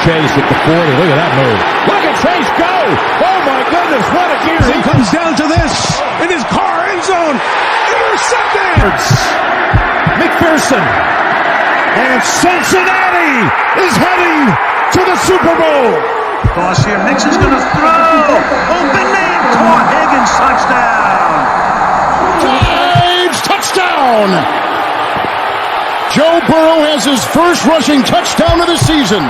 Chase at the 40. Look at that move. Look at Chase go. Oh, my goodness. What a gear. He comes down to this in his car end zone. Intercepted. McPherson. And Cincinnati is heading to the Super Bowl. Toss here. Nixon's going to throw. Open man. Caught. Higgins. Touchdown. Drives. Touchdown. Joe Burrow has his first rushing touchdown of the season.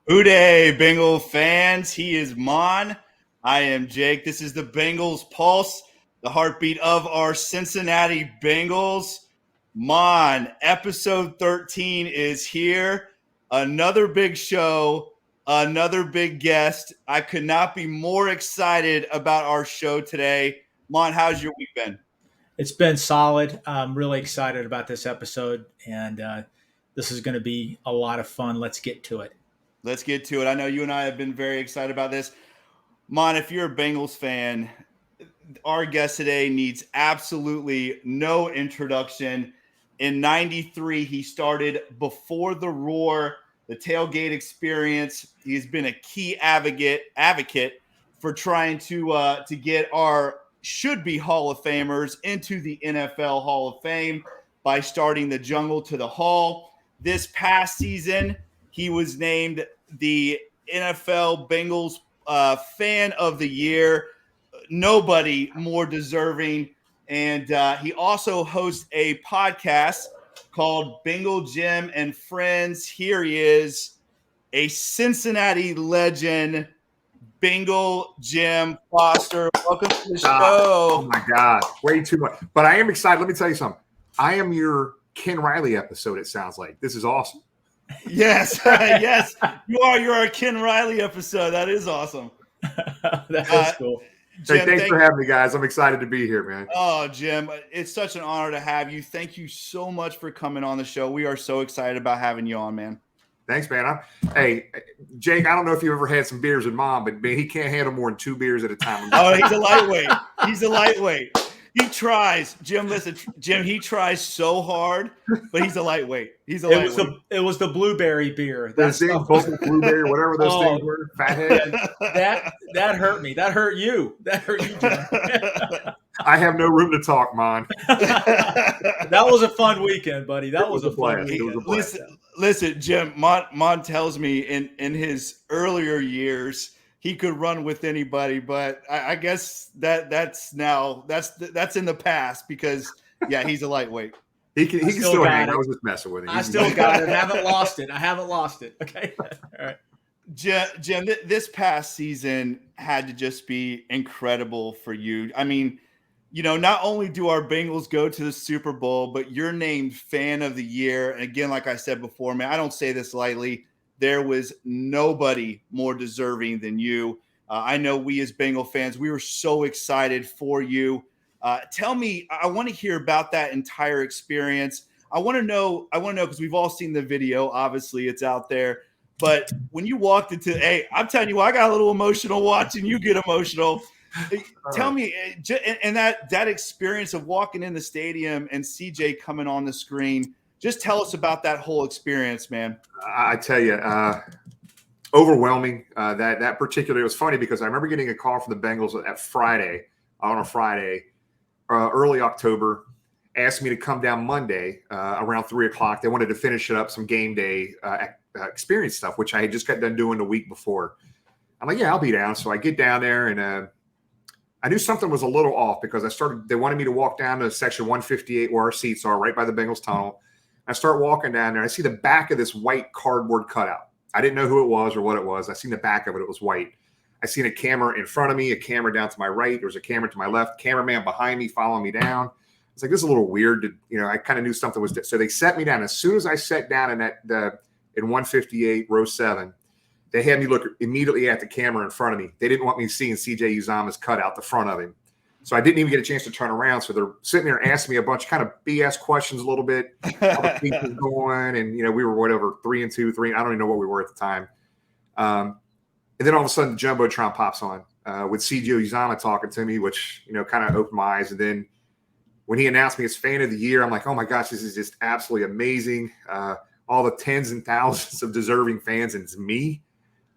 Hooday, Bengal fans. He is Maan. I am Jake. This is the Bengals Pulse, the heartbeat of our Cincinnati Bengals. Maan, episode 13 is here. Another big show, another big guest. I could not be more excited about our show today. Maan, how's your week been? It's been solid. I'm really excited about this episode, and this is going to be a lot of fun. Let's get to it. Let's get to it. I know you and I have been very excited about this. Maan, if you're a Bengals fan, our guest today needs absolutely no introduction. In 93, he started Before the Roar, the tailgate experience. He's been a key advocate for trying to get our should-be Hall of Famers into the NFL Hall of Fame by starting the Jungle to the Hall. This past season, he was named the NFL Bengals Fan of the Year. Nobody more deserving. And he also hosts a podcast called Bengal Jim and Friends. Here he is, a Cincinnati legend, Bengal Jim Foster. Welcome to the show. Oh, my God. Way too much. But I am excited. Let me tell you something. I am your Ken Riley episode, it sounds like. This is awesome. Yes, yes, you are. You're our Ken Riley episode. That is awesome. That is cool. Jim, hey, thanks for having me, guys. I'm excited to be here, man. Oh, Jim, it's such an honor to have you. Thank you so much for coming on the show. We are so excited about having you on, man. Thanks, man. Hey, Jake, I don't know if you ever had some beers with Mom, but man, he can't handle more than 2 beers at a time. Oh, he's a lightweight. He's a lightweight. He tries. Jim, listen, Jim, he tries so hard, but he's a lightweight. He's a lightweight. It was the blueberry beer. That's blueberry, whatever those things were. Fathead. That hurt me. That hurt you. That hurt you, Jim. I have no room to talk, Mon. That was a fun weekend, buddy. That was a fun weekend. Listen, Jim, Mon tells me in his earlier years he could run with anybody, but I guess that's in the past because he's a lightweight. He can still hang. I was just messing with him. I still got it. I haven't lost it. Okay. All right. Jim, this past season had to just be incredible for you. I mean, not only do our Bengals go to the Super Bowl, but you're named Fan of the Year. And again, like I said before, man, I don't say this lightly. There was nobody more deserving than you. I know we as Bengal fans, we were so excited for you. Tell me, I want to hear about that entire experience. I want to know because we've all seen the video. Obviously, it's out there. But when you walked into, I'm telling you, I got a little emotional watching you get emotional. Tell me, and that experience of walking in the stadium and CJ coming on the screen, just tell us about that whole experience, man. I tell you, overwhelming. That particular, it was funny because I remember getting a call from the Bengals on a Friday, early October, asked me to come down Monday around 3:00. They wanted to finish it up, some game day experience stuff, which I had just got done doing the week before. I'm like, yeah, I'll be down. So I get down there and I knew something was a little off because they wanted me to walk down to section 158 where our seats are, right by the Bengals tunnel. I start walking down there. I see the back of this white cardboard cutout. I didn't know who it was or what it was. I seen the back of it. It was white. I seen a camera in front of me, a camera down to my right. There was a camera to my left, cameraman behind me following me down. It's like, this is a little weird. I kind of knew something was – so they set me down. As soon as I sat down in 158, row 7, they had me look immediately at the camera in front of me. They didn't want me seeing C.J. Uzomah's cut out the front of him. So I didn't even get a chance to turn around. So they're sitting there asking me a bunch of kind of BS questions a little bit. How the peak was going. And, we were whatever, 3-2, 3. I don't even know what we were at the time. And then all of a sudden, the Jumbotron pops on with C.J. Uzomah talking to me, which, kind of opened my eyes. And then when he announced me as fan of the year, I'm like, oh my gosh, this is just absolutely amazing. All the tens and thousands of deserving fans, and it's me.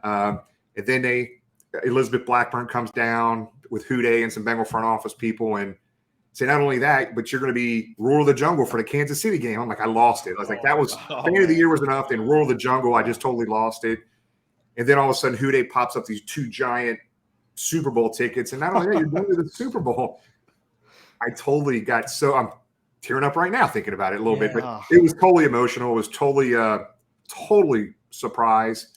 And then Elizabeth Blackburn comes down with Houday and some Bengal front office people and say, not only that, but you're going to be Ruler of the Jungle for the Kansas City game. I'm like, I lost it. I was like, that was fan of the year was enough. Then Ruler of the Jungle, I just totally lost it. And then all of a sudden, Houday pops up these 2 giant Super Bowl tickets. And not only that, you're going to the Super Bowl. I totally got I'm tearing up right now thinking about it a little bit. But it was totally emotional. It was totally surprise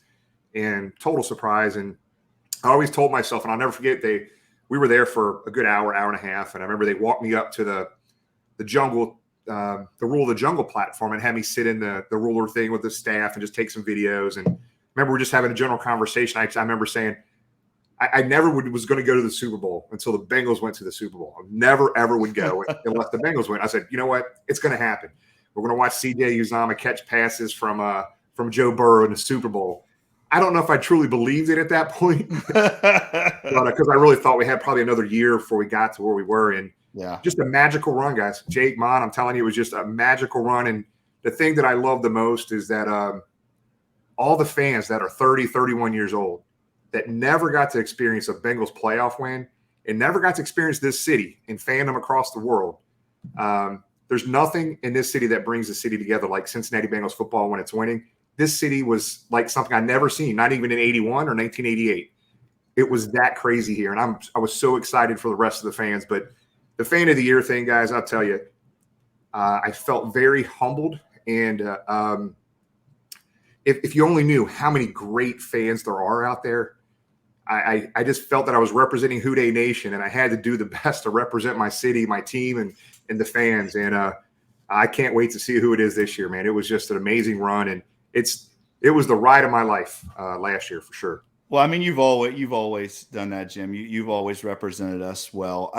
and total surprise. And I always told myself, and I'll never forget, we were there for a good hour and a half. And I remember they walked me up to the jungle, the Rule of the Jungle platform and had me sit in the ruler thing with the staff and just take some videos. And I remember we're just having a general conversation. I remember saying, I never was going to go to the Super Bowl until the Bengals went to the Super Bowl. I never, ever would go unless the Bengals went. I said, you know what? It's going to happen. We're going to watch C.J. Uzomah catch passes from Joe Burrow in the Super Bowl. I don't know if I truly believed it at that point, because I really thought we had probably another year before we got to where we were. And just a magical run, guys. Jake, Maan, I'm telling you, it was just a magical run. And the thing that I love the most is that all the fans that are 30, 31 years old that never got to experience a Bengals playoff win and never got to experience this city and fandom across the world. There's nothing in this city that brings the city together like Cincinnati Bengals football when it's winning. This city was like something I'd never seen, not even in 81 or 1988. It was that crazy here. And I was so excited for the rest of the fans. But the fan of the year thing, guys, I'll tell you, I felt very humbled. And if you only knew how many great fans there are out there, I just felt that I was representing Houday Nation, and I had to do the best to represent my city, my team, and the fans. And I can't wait to see who it is this year, man. It was just an amazing run, and it was the ride of my life last year for sure. Well, I mean, you've always done that, Jim. You've always represented us well.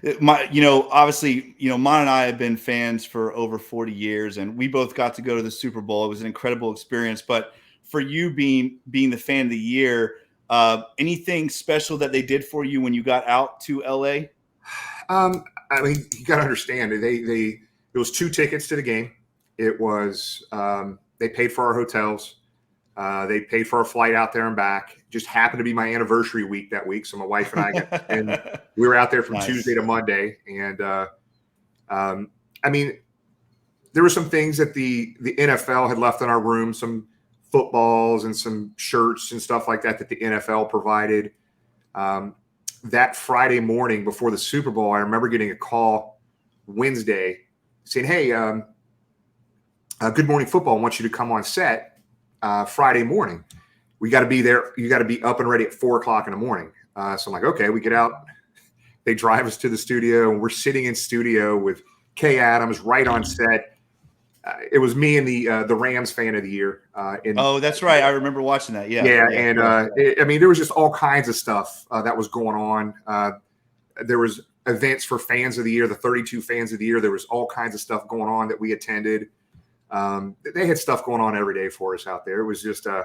Obviously, Maan and I have been fans for over 40 years, and we both got to go to the Super Bowl. It was an incredible experience. But for you being the fan of the year, anything special that they did for you when you got out to LA? I mean, you got to understand, it was 2 tickets to the game. It was they paid for our hotels. They paid for our flight out there and back. Just happened to be my anniversary week that week, so my wife and I and we were out there from Tuesday to Monday. And I mean, there were some things that the NFL had left in our room, some footballs and some shirts and stuff like that the NFL provided. That Friday morning before the Super Bowl, I remember getting a call Wednesday saying, "Hey, Good Morning Football wants you to come on set Friday morning. We got to be there. You got to be up and ready at 4:00 in the morning." So I'm like, okay, we get out. They drive us to the studio, and we're sitting in studio with Kay Adams right on set. It was me and the Rams fan of the year. Oh, that's right. I remember watching that. Yeah. And I mean, there was just all kinds of stuff that was going on. There was events for fans of the year, the 32 fans of the year. There was all kinds of stuff going on that we attended. They had stuff going on every day for us out there. It was just an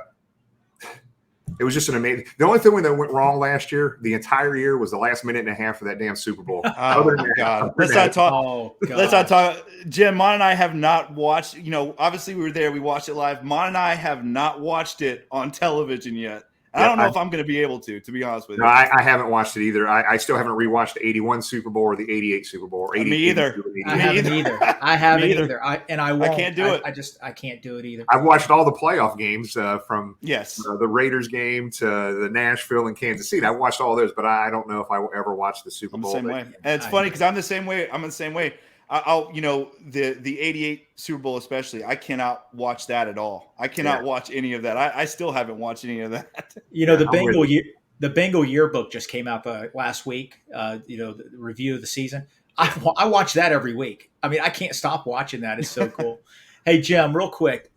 amazing. The only thing that went wrong last year, the entire year, was the last minute and a half of that damn Super Bowl. Oh my God! Let's not talk. Let's not talk. Jim, Maan and I have not watched. Obviously we were there. We watched it live. Maan and I have not watched it on television yet. I don't know if I'm going to be able to be honest with you. I haven't watched it either. I still haven't rewatched the 81 Super Bowl or the 88 Super Bowl. Or 80, me either. I haven't either. I haven't either. I won't. I can't do it. I can't do it either. I've watched all the playoff games from the Raiders game to the Nashville and Kansas City. I've watched all those, but I don't know if I will ever watch the Super Bowl. I'm the same way. And it's funny because I'm the same way. I'm the same way. I'll the 88 Super Bowl especially, I cannot watch that at all. I cannot watch any of that. I still haven't watched any of that. The Bengal yearbook just came out last week. The review of the season. I watch that every week. I mean, I can't stop watching that. It's so cool. Hey Jim, real quick.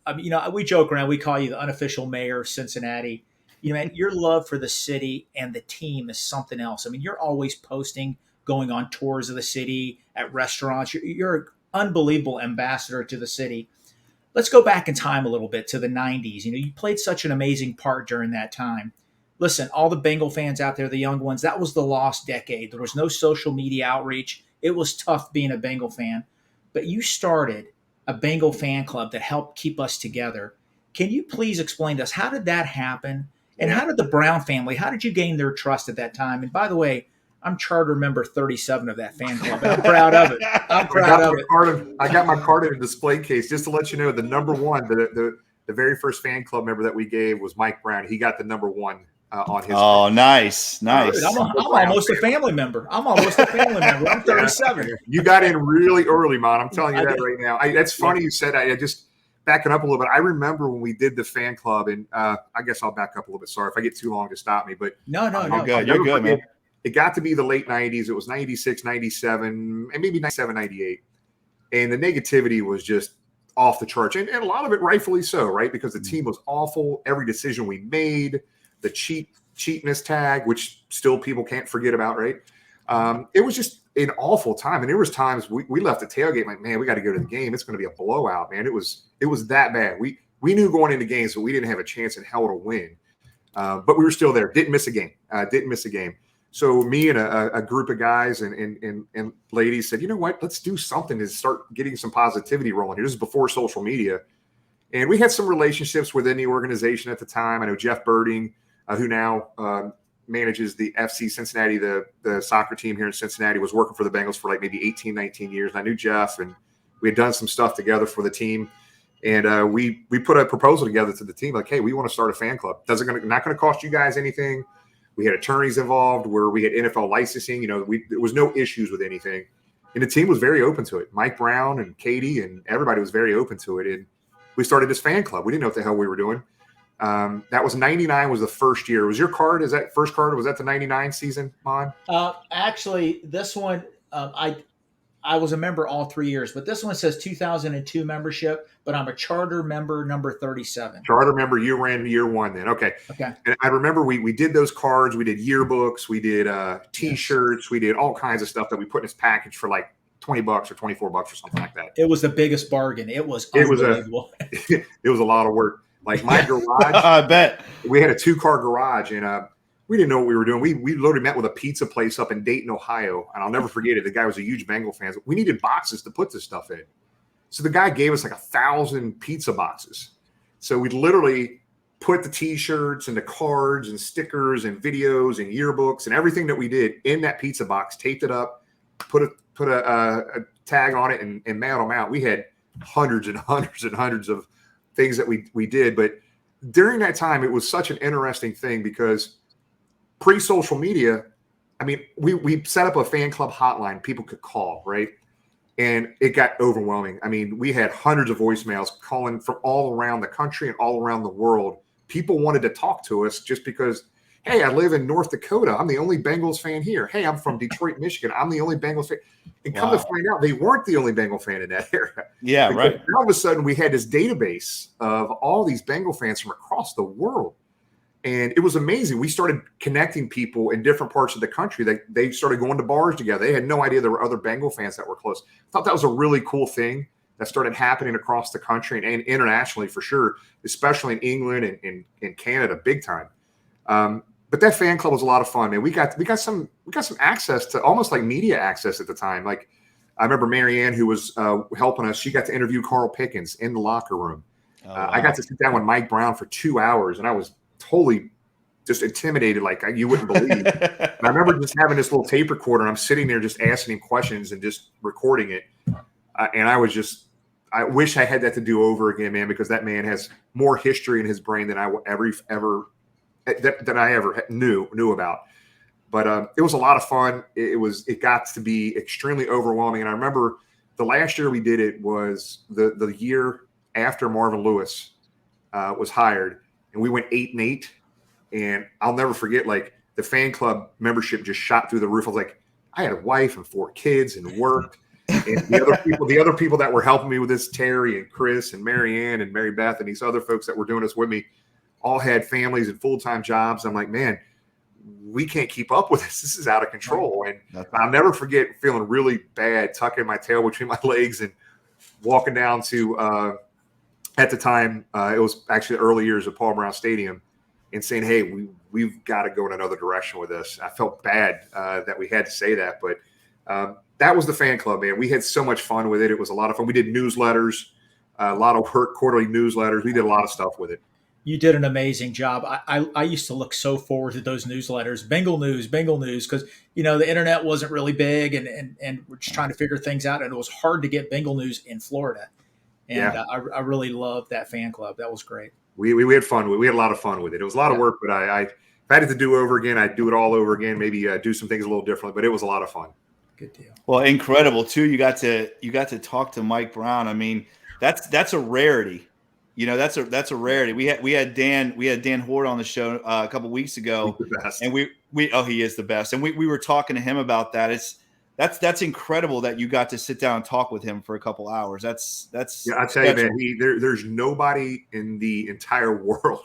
We joke around. We call you the unofficial mayor of Cincinnati. Man, your love for the city and the team is something else. I mean, you're always posting, going on tours of the city, at restaurants. You're an unbelievable ambassador to the city. Let's go back in time a little bit to the 90s. You played such an amazing part during that time. Listen, all the Bengal fans out there, the young ones, that was the lost decade. There was no social media outreach. it was tough being a Bengal fan, but you started a Bengal fan club that helped keep us together. Can you please explain to us, how did that happen? And how did the Brown family, how did you gain their trust at that time? And by the way, I'm charter member 37 of that fan club, and I'm proud of it. I'm proud of it. I got my card in a display case just to let you know the number one, the very first fan club member that we gave was Mike Brown. He got the number one on his. Oh, nice. Dude, I'm almost a family member. I'm 37. You got in really early, man. I'm telling you that right now. That's funny you said that. I just backing up a little bit. I remember when we did the fan club, and I guess I'll back up a little bit. Sorry if I get too long to stop me, but no. You're good, man. It got to be the late 90s. It was 96, 97, and maybe 97, 98. And the negativity was just off the charts. And a lot of it rightfully so, right? Because the team was awful. Every decision we made, the cheapness tag, which still people can't forget about, right? It was just an awful time. And there was times we left the tailgate like, man, we got to go to the game. It's going to be a blowout, man. It was that bad. We knew going into games, but we didn't have a chance in hell to win. But we were still there. Didn't miss a game. So me and a group of guys and ladies said, you know what, let's do something to start getting some positivity rolling here. This is before social media. And we had some relationships within the organization at the time. I know Jeff Birding, who now manages the FC Cincinnati, the soccer team here in Cincinnati, was working for the Bengals for like maybe 18, 19 years. And I knew Jeff, and we had done some stuff together for the team. And we put a proposal together to the team like, hey, we want to start a fan club. Not going to cost you guys anything. We had attorneys involved where we had NFL licensing. You know, there was no issues with anything. And the team was very open to it. Mike Brown and Katie and everybody was very open to it. And we started this fan club. We didn't know what the hell we were doing. That was 99 was the first year. Was your card, is that first card? Was that the 99 season, Mon? Actually, this one, I was a member all 3 years, but this one says 2002 membership, but I'm a charter member number 37. Charter member, you ran year one then. Okay. And I remember we did those cards. We did yearbooks. We did T-shirts. We did all kinds of stuff that we put in this package for like $20 or $24 or something like that. It was the biggest bargain. It was unbelievable. It was a lot of work. Like my garage. I bet. We had a 2-car garage, and we didn't know what we were doing. We literally met with a pizza place up in Dayton, Ohio, and I'll never forget it. The guy was a huge Bengal fan. We needed boxes to put this stuff in. So the guy gave us like 1,000 pizza boxes. So we literally put the T-shirts and the cards and stickers and videos and yearbooks and everything that we did in that pizza box, taped it up, put a tag on it, and mailed them out. We had hundreds and hundreds and hundreds of things that we did. But during that time, it was such an interesting thing because pre-social media, I mean, we set up a fan club hotline people could call, right? And it got overwhelming. I mean, we had hundreds of voicemails calling from all around the country and all around the world. People wanted to talk to us just because, hey, I live in North Dakota. I'm the only Bengals fan here. Hey, I'm from Detroit, Michigan. I'm the only Bengals fan. And come to find out, they weren't the only Bengal fan in that area. Yeah, because right. all of a sudden, we had this database of all these Bengal fans from across the world. And it was amazing. We started connecting people in different parts of the country. They started going to bars together. They had no idea there were other Bengal fans that were close. I thought that was a really cool thing that started happening across the country and internationally for sure, especially in England and Canada, big time. But that fan club was a lot of fun, man. We got some access to almost like media access at the time. Like I remember Marianne, who was helping us. She got to interview Carl Pickens in the locker room. Wow. I got to sit down with Mike Brown for 2 hours, and I was totally just intimidated like you wouldn't believe. And I remember just having this little tape recorder, and I'm sitting there just asking him questions and just recording it. And I wish I had that to do over again, man, because that man has more history in his brain than I ever knew about. But it was a lot of fun. It got to be extremely overwhelming. And I remember the last year we did it was the year after Marvin Lewis was hired. And we went 8-8, and I'll never forget, like the fan club membership just shot through the roof. I was like, I had a wife and 4 kids and worked. And the other people that were helping me with this, Terry and Chris and Marianne and Mary Beth and these other folks that were doing this with me, all had families and full-time jobs. I'm like, man, we can't keep up with this. This is out of control. And I'll never forget feeling really bad, tucking my tail between my legs and walking down to at the time, it was actually the early years of Paul Brown Stadium, and saying, hey, we've got to go in another direction with this. I felt bad that we had to say that, but that was the fan club, man. We had so much fun with it. It was a lot of fun. We did newsletters, a lot of work, quarterly newsletters. We did a lot of stuff with it. You did an amazing job. I used to look so forward to those newsletters, Bengal News, because the internet wasn't really big, and we're just trying to figure things out, and it was hard to get Bengal News in Florida. And I really loved that fan club. That was great. We had fun with it. We had a lot of fun with it. It was a lot of work, but if I had it to do over again, I'd do it all over again. Maybe do some things a little differently, but it was a lot of fun. Good deal. Well, incredible too. You got to talk to Mike Brown. I mean, that's a rarity. That's a rarity. We had Dan Horde on the show a couple weeks ago, and he is the best. And we were talking to him about that. That's incredible that you got to sit down and talk with him for a couple hours. That's I tell you, man, there's nobody in the entire world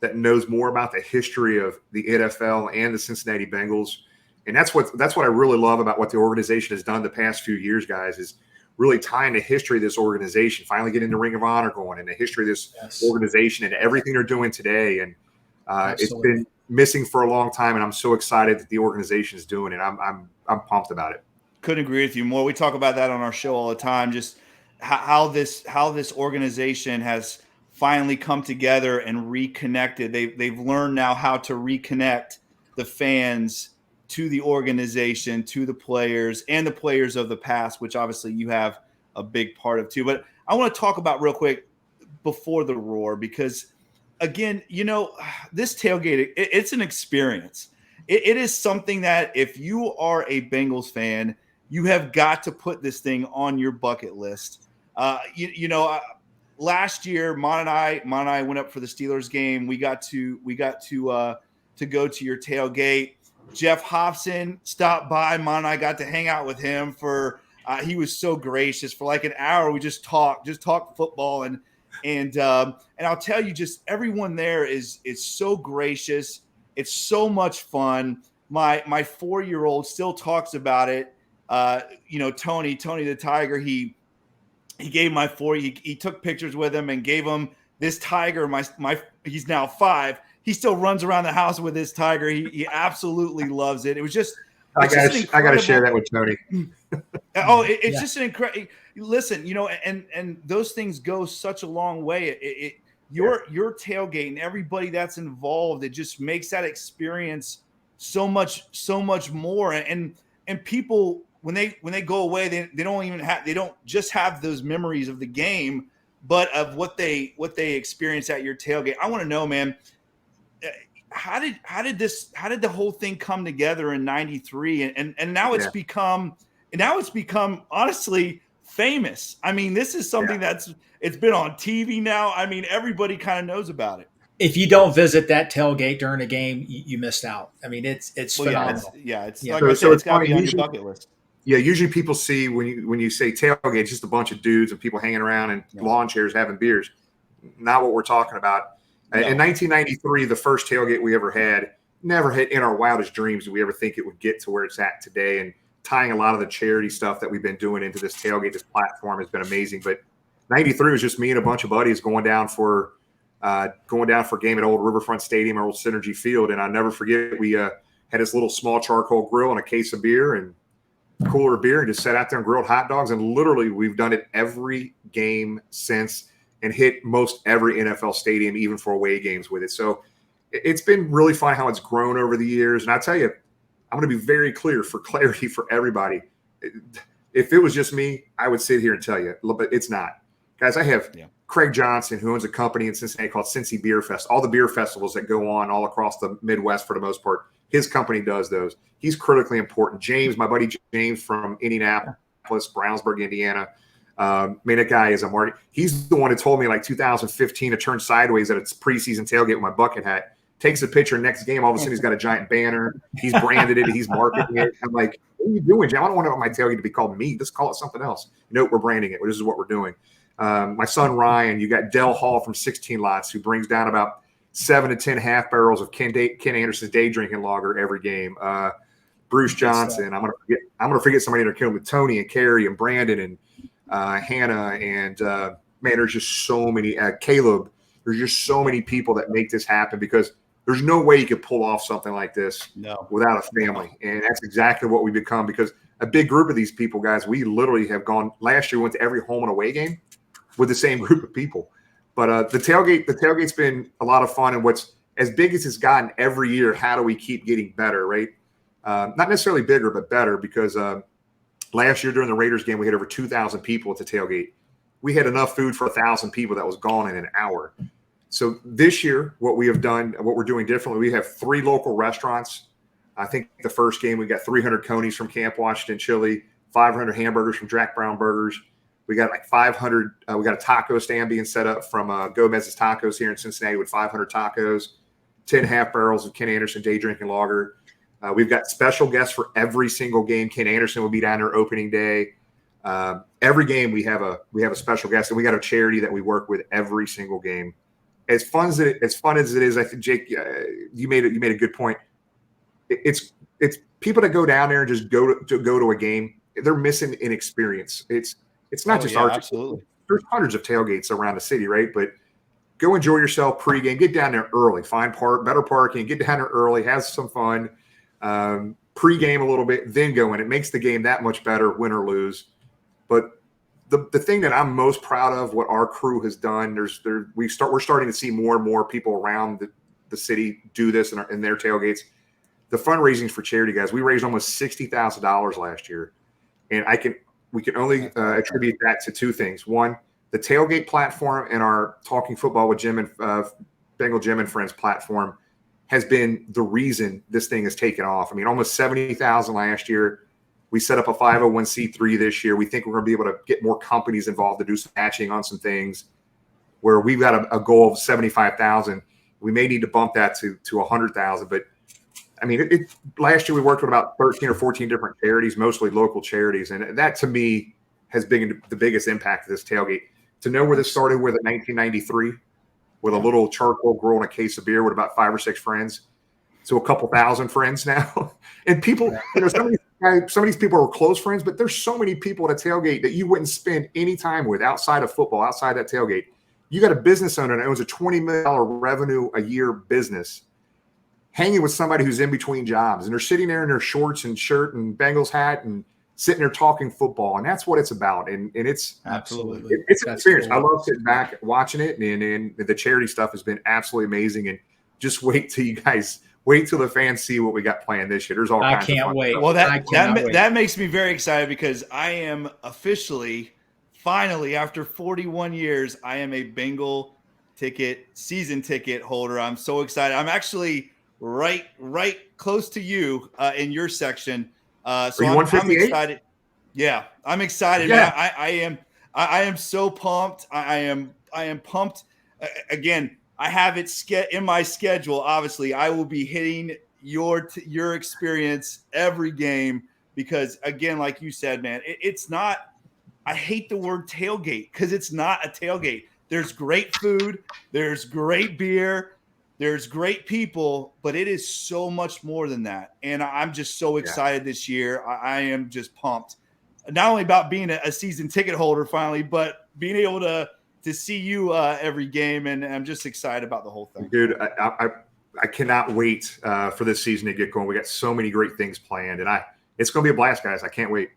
that knows more about the history of the NFL and the Cincinnati Bengals. And that's what I really love about what the organization has done the past few years, guys, is really tying the history of this organization, finally getting the Ring of Honor going, and the history of this organization and everything they're doing today. And it's been missing for a long time, and I'm so excited that the organization is doing it. I'm pumped about it. Couldn't agree with you more. We talk about that on our show all the time, just how this organization has finally come together and reconnected. They've learned now how to reconnect the fans to the organization, to the players, and the players of the past, which obviously you have a big part of too. But I want to talk about real quick before the roar, because again, this tailgate, it's an experience. It is something that if you are a Bengals fan, you have got to put this thing on your bucket list. Last year, Maan and I went up for the Steelers game. We got to go to your tailgate. Jeff Hobson stopped by. Maan and I got to hang out with him for. He was so gracious for like an hour. We just talked football, and I'll tell you, just everyone there is so gracious. It's so much fun. My 4-year-old still talks about it. Tony the Tiger. He gave my 4. He took pictures with him and gave him this tiger. He's now 5. He still runs around the house with his tiger. He absolutely loves it. It was just. I got to share that with Tony. It's just an incredible. Listen, and those things go such a long way. Your tailgate and everybody that's involved, it just makes that experience so much more. And people when they go away, they don't just have those memories of the game, but of what they experience at your tailgate. I want to know, man. How did the whole thing come together in '93, and now it's become honestly famous. I mean, this is something it's been on TV now. I mean, everybody kind of knows about it. If you don't visit that tailgate during a game, you missed out. I mean, it's phenomenal. It's like I said, it's got to be on your bucket list. Yeah, usually people see when you say tailgate, it's just a bunch of dudes and people hanging around in lawn chairs having beers. Not what we're talking about. No. In 1993, the first tailgate we ever had, never hit in our wildest dreams did we ever think it would get to where it's at today. And tying a lot of the charity stuff that we've been doing into this tailgate, this platform has been amazing. But 93 was just me and a bunch of buddies going down for a game at Old Riverfront Stadium or Old Synergy Field. And I'll never forget, we had this little small charcoal grill and a case of beer and a cooler of beer and just sat out there and grilled hot dogs. And literally we've done it every game since, and hit most every NFL stadium, even for away games with it. So it's been really fun how it's grown over the years. And I tell you, I'm going to be very clear for clarity for everybody. If it was just me, I would sit here and tell you, but it's not. Guys, I have Craig Johnson, who owns a company in Cincinnati called Cincy Beer Fest. All the beer festivals that go on all across the Midwest for the most part, his company does those. He's critically important. James, my buddy James from Indianapolis, Brownsburg, Indiana, that guy is a Marty. He's the one who told me like 2015 to turn sideways at its preseason tailgate with my bucket hat. Takes a picture next game. All of a sudden, he's got a giant banner. He's branded it. He's marketing it. I'm like, what are you doing, Jim? I don't want my tailgate to be called me. Just call it something else. No, we're branding it. This is what we're doing. My son Ryan, you got Dell Hall from 16 Lots, who brings down about 7 to 10 half barrels of Ken Anderson's day drinking lager every game. Bruce Johnson. I'm gonna forget somebody in there killing with Tony and Carrie and Brandon and Hannah and there's just so many Caleb. There's just so many people that make this happen, because there's no way you could pull off something like this without a family. And that's exactly what we become, because a big group of these people, guys. We literally have gone last year. We went to every home and away game with the same group of people. But the tailgate's been a lot of fun. And what's as big as it's gotten every year, how do we keep getting better, right? Not necessarily bigger, but better, because last year during the Raiders game, we had over 2,000 people at the tailgate. We had enough food for 1,000 people that was gone in an hour. So this year, what we have done, what we're doing differently, we have 3 local restaurants. I think the first game, we got 300 Conies from Camp Washington Chili, 500 hamburgers from Jack Brown Burgers. We got like 500. We got a taco stand being set up from Gomez's Tacos here in Cincinnati with 500 tacos, 10 half barrels of Ken Anderson day drinking lager. We've got special guests for every single game. Ken Anderson will be down there opening day. Every game we have a special guest, and we got a charity that we work with every single game. As fun as it is, I think Jake, you made a good point. It's people that go down there and just go to a game. They're missing an experience. It's not just our. Absolutely. There's hundreds of tailgates around the city, right? But go enjoy yourself pregame. Get down there early. Find better parking. Get down there early. Have some fun. Pregame a little bit, then go in. It makes the game that much better, win or lose. But the thing that I'm most proud of, what our crew has done, we're starting to see more and more people around the city do this in their tailgates. The fundraising for charity, guys, we raised almost $60,000 last year, and we can only attribute that to 2 things. One, the tailgate platform and our Talking Football with Jim and Bengal Jim and Friends platform has been the reason this thing has taken off. I mean, almost 70,000 last year. We set up a 501c3 this year. We think we're going to be able to get more companies involved to do some matching on some things, where we've got a goal of 75,000. We may need to bump that to 100,000. But I mean, last year we worked with about 13 or 14 different charities, mostly local charities. And that to me has been the biggest impact of this tailgate. To know where this started with in 1993, with a little charcoal grill and a case of beer with about 5 or 6 friends, to a couple thousand friends now. And people, some of these people are close friends, but there's so many people at a tailgate that you wouldn't spend any time with outside of football, outside that tailgate. You got a business owner that owns a $20 million revenue a year business, hanging with somebody who's in between jobs, and they're sitting there in their shorts and shirt and Bengals hat and sitting there talking football. And that's what it's about. And it's absolutely, it's an experience. Cool. I love sitting back watching it, and the charity stuff has been absolutely amazing. And just wait till the fans see what we got planned this year. There's all kinds of fun wait. stuff. Well, that makes me very excited, because I am finally, after 41 years, I am a Bengal season ticket holder. I'm so excited. I'm actually right close to you in your section. So I'm excited. Yeah, I'm excited. Yeah. Man. I am so pumped. I am pumped. Again, I have it in my schedule. Obviously, I will be hitting your experience every game, because, again, like you said, man, it's not. I hate the word tailgate, because it's not a tailgate. There's great food, there's great beer, there's great people, but it is so much more than that. And I'm just so excited this year. I am just pumped, not only about being a season ticket holder finally, but being able to see you every game. And I'm just excited about the whole thing. Dude, I cannot wait for this season to get going. We got so many great things planned, and it's going to be a blast, guys. I can't wait.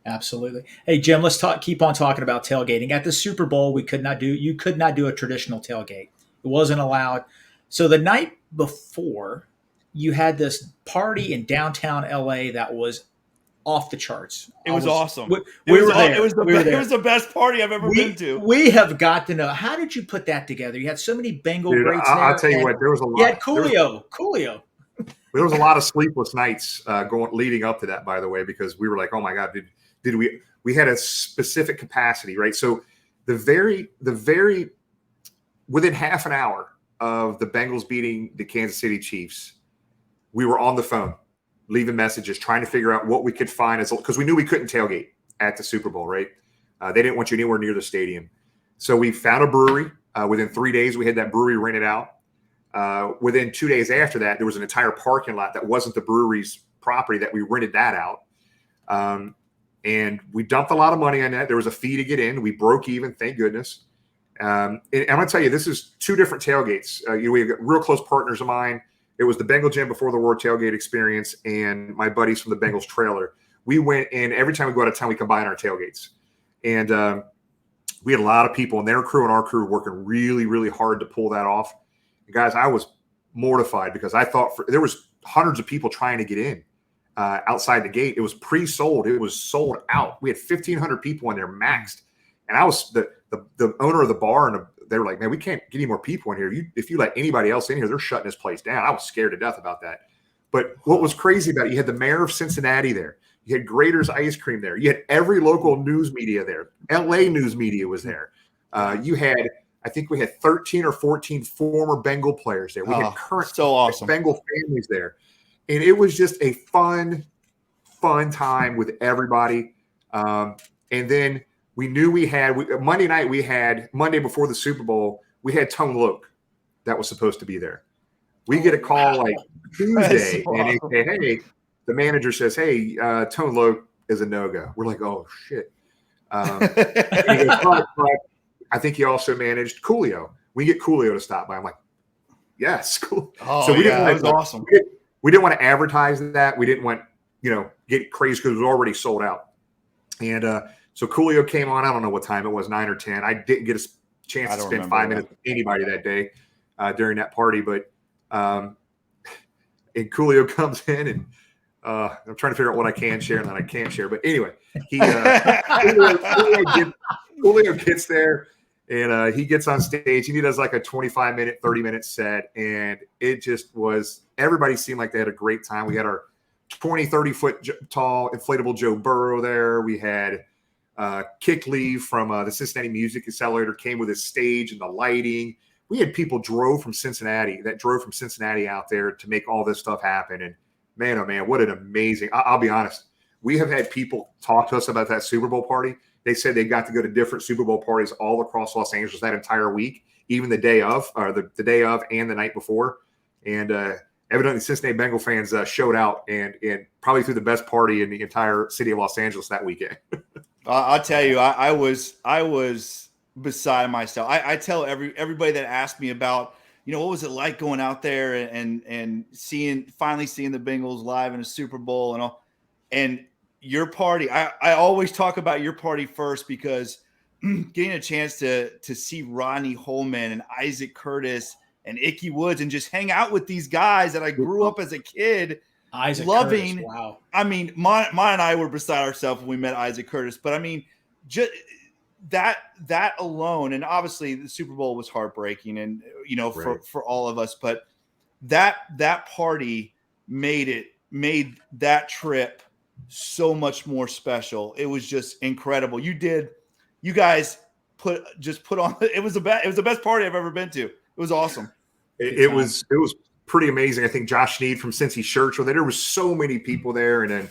Absolutely. Hey, Jim, let's keep on talking about tailgating. At the Super Bowl, you could not do a traditional tailgate. It wasn't allowed. So the night before, you had this party in downtown LA that was off the charts. It was awesome. We were there. It was the best party I've ever been to. We have got to know, how did you put that together? You had so many Bengal greats there. I'll tell you what, there was a lot. You had Coolio. There was a lot of sleepless nights leading up to that, by the way, because we were like, oh my God, did we had a specific capacity, right? So the very within half an hour of the Bengals beating the Kansas City Chiefs, we were on the phone, leaving messages, trying to figure out what we could find, because we knew we couldn't tailgate at the Super Bowl, right? They didn't want you anywhere near the stadium. So we found a brewery. Within 3 days, we had that brewery rented out. Within 2 days after that, there was an entire parking lot that wasn't the brewery's property that we rented that out. And we dumped a lot of money on that. There was a fee to get in. We broke even, thank goodness. And I'm going to tell you, this is 2 different tailgates. We have real close partners of mine. It was the Bengal Jim Before the War tailgate experience and my buddies from the Bengals trailer. we went in every time we go out of town, we combine our tailgates. And we had a lot of people, and their crew and our crew working really, really hard to pull that off. And guys, I was mortified because I thought there was hundreds of people trying to get in outside the gate. It was pre-sold. It was sold out. We had 1,500 people in there maxed. And I was the owner of the bar, and they were like, man, we can't get any more people in here. If you let anybody else in here, they're shutting this place down. I was scared to death about that. But what was crazy about it, you had the mayor of Cincinnati there. You had Grader's Ice Cream there. You had every local news media there. LA news media was there. You had, I think we had 13 or 14 former Bengal players there. We had current Bengal families there. And it was just a fun time with everybody. And then we knew Monday night, Monday before the Super Bowl, we had Tone Loc that was supposed to be there. We get a call like Tuesday, and they say, hey, the manager says, hey, Tone Loc is a no-go. We're like, oh, shit. He goes, but I think he also managed Coolio. We get Coolio to stop by. I'm like, yes, cool. Oh, so that was awesome. We didn't want to advertise that. We didn't want, get crazy because it was already sold out. And so Coolio came on. I don't know what time it was, 9 or 10. I didn't get a chance to spend 5 minutes with anybody that day during that party. But and Coolio comes in, and I'm trying to figure out what I can share and that I can't share. But anyway, Coolio gets there, and he gets on stage, and he does like a 25-minute, 30-minute set. And it just was – everybody seemed like they had a great time. We had our 20, 30-foot tall inflatable Joe Burrow there. We had Kick Lee from the Cincinnati Music Accelerator came with his stage and the lighting. We had people drove from Cincinnati out there to make all this stuff happen. And man, oh man, what an amazing, I'll be honest. We have had people talk to us about that Super Bowl party. They said they got to go to different Super Bowl parties all across Los Angeles that entire week, even the day of, or the day of and the night before. And evidently Cincinnati Bengal fans showed out and probably threw the best party in the entire city of Los Angeles that weekend. I'll tell you, I was beside myself. I tell everybody that asked me about, what was it like going out there and finally seeing the Bengals live in a Super Bowl and all, and your party. I always talk about your party first because getting a chance to see Rodney Holman and Isaac Curtis and Ickey Woods and just hang out with these guys that I grew up as a kid loving. Curtis, wow. I mean, Maan and I were beside ourselves when we met Isaac Curtis, but I mean, just that alone, and obviously the Super Bowl was heartbreaking, and for all of us, but that party made that trip so much more special. It was just incredible. You guys put on. It was the best party I've ever been to. It was awesome. It was pretty amazing. I think Josh Sneed from Cincy Church, there was so many people there, and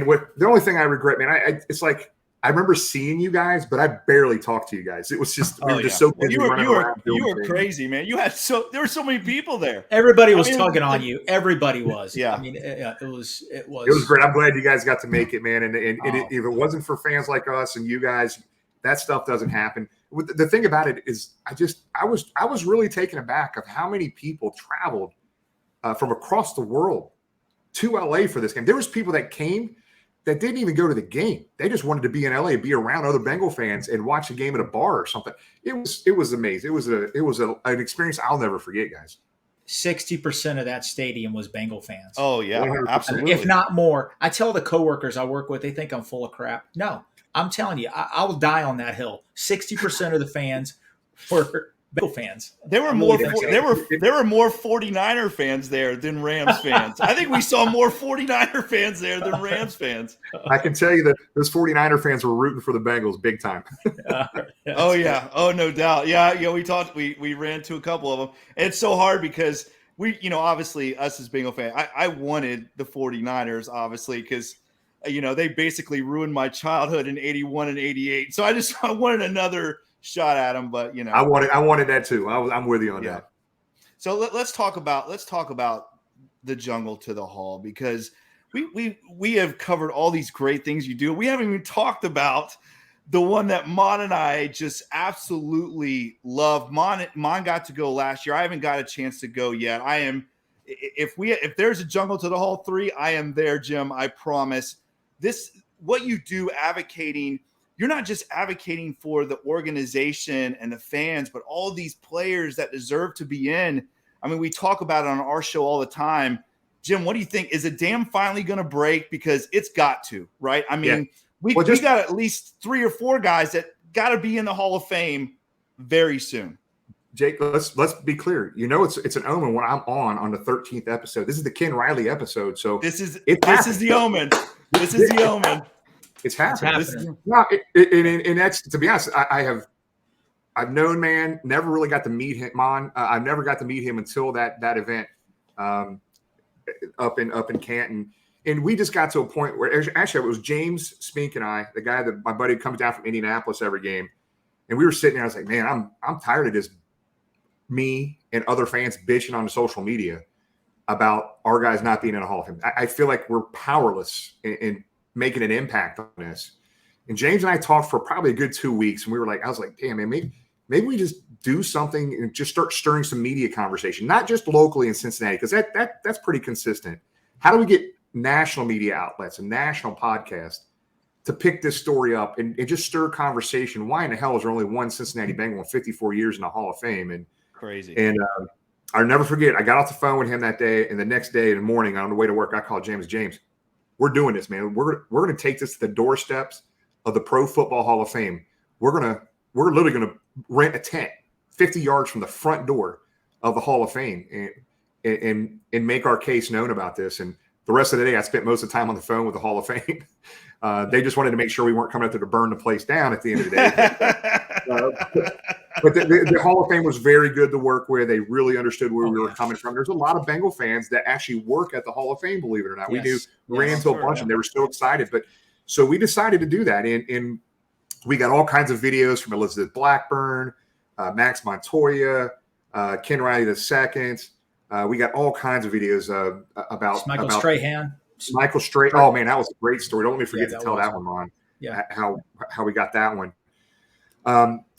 what the only thing I regret, man, it's like. I remember seeing you guys, but I barely talked to you guys. It was just we were just so busy running around. You were crazy, man. There were so many people there. Everybody was tugging on you. Everybody was. Yeah. I mean, it was. It was great. I'm glad you guys got to make it, man. And if it wasn't for fans like us and you guys, that stuff doesn't happen. The thing about it is, I was really taken aback of how many people traveled from across the world to LA for this game. There was people that came that didn't even go to the game. They just wanted to be in LA, be around other Bengal fans, and watch a game at a bar or something. It was amazing. It was an experience I'll never forget, guys. 60% of that stadium was Bengal fans. Oh yeah, 100%. Absolutely. If not more. I tell the coworkers I work with, they think I'm full of crap. No, I'm telling you, I will die on that hill. 60% of the fans were Bengal fans. There were more 49er fans there than Rams fans. I think we saw more 49er fans there than Rams fans. I can tell you that those 49er fans were rooting for the Bengals big time. Oh yeah. Oh, no doubt. Yeah. We ran to a couple of them. And it's so hard because we, obviously us as Bengal fans, I wanted the 49ers, obviously, because, they basically ruined my childhood in 81 and 88. So I wanted another shot at him, but I wanted that too. I'm with you on that. So let's talk about the jungle to the hall, because we have covered all these great things you do. We haven't even talked about the one that Maan and I just absolutely love. Maan got to go last year. I haven't got a chance to go yet. If there's a jungle to the hall 3, I am there, Jim. I promise. what you do advocating, you're not just advocating for the organization and the fans, but all these players that deserve to be in. I mean, we talk about it on our show all the time. Jim, what do you think? Is the dam finally going to break? Because it's got to, right? I mean, we got at least 3 or 4 guys that got to be in the Hall of Fame very soon. Jake, let's be clear. You know, it's an omen when I'm on the 13th episode. This is the Ken Riley episode, so this is the omen. This is the omen. It's happening. It's happening. And that's, to be honest, I've known Maan, never really got to meet him. I've never got to meet him until that event up in Canton. And we just got to a point where actually it was James Spink and I, the guy that my buddy comes down from Indianapolis every game. And we were sitting there. I was like, man, I'm tired of this. Me and other fans bitching on social media about our guys not being in a Hall of Fame. I feel like we're powerless in making an impact on this. And James and I talked for probably a good 2 weeks, and I was like, damn, man, maybe we just do something and just start stirring some media conversation, not just locally in Cincinnati, because that's pretty consistent. How do we get national media outlets and national podcasts to pick this story up and just stir conversation? Why in the hell is there only one Cincinnati Bengal in 54 years in the Hall of Fame? And crazy. And I'll never forget, I got off the phone with him that day, and the next day in the morning on the way to work, I called James. James, we're doing this, man. We're going to take this to the doorsteps of the Pro Football Hall of Fame. We're literally going to rent a tent 50 yards from the front door of the Hall of Fame and make our case known about this. And the rest of the day, I spent most of the time on the phone with the Hall of Fame. They just wanted to make sure we weren't coming up there to burn the place down at the end of the day. But the Hall of Fame was very good to work with. They really understood where we were coming from. There's a lot of Bengal fans that actually work at the Hall of Fame, believe it or not. Yes. We ran into a bunch and they were so excited. But so we decided to do that. And we got all kinds of videos from Elizabeth Blackburn, Max Montoya, Ken Riley II. We got all kinds of videos about Michael Strahan. Michael Strahan. Oh, man, that was a great story. Don't let me forget to tell that one, Ron. Yeah. How we got that one.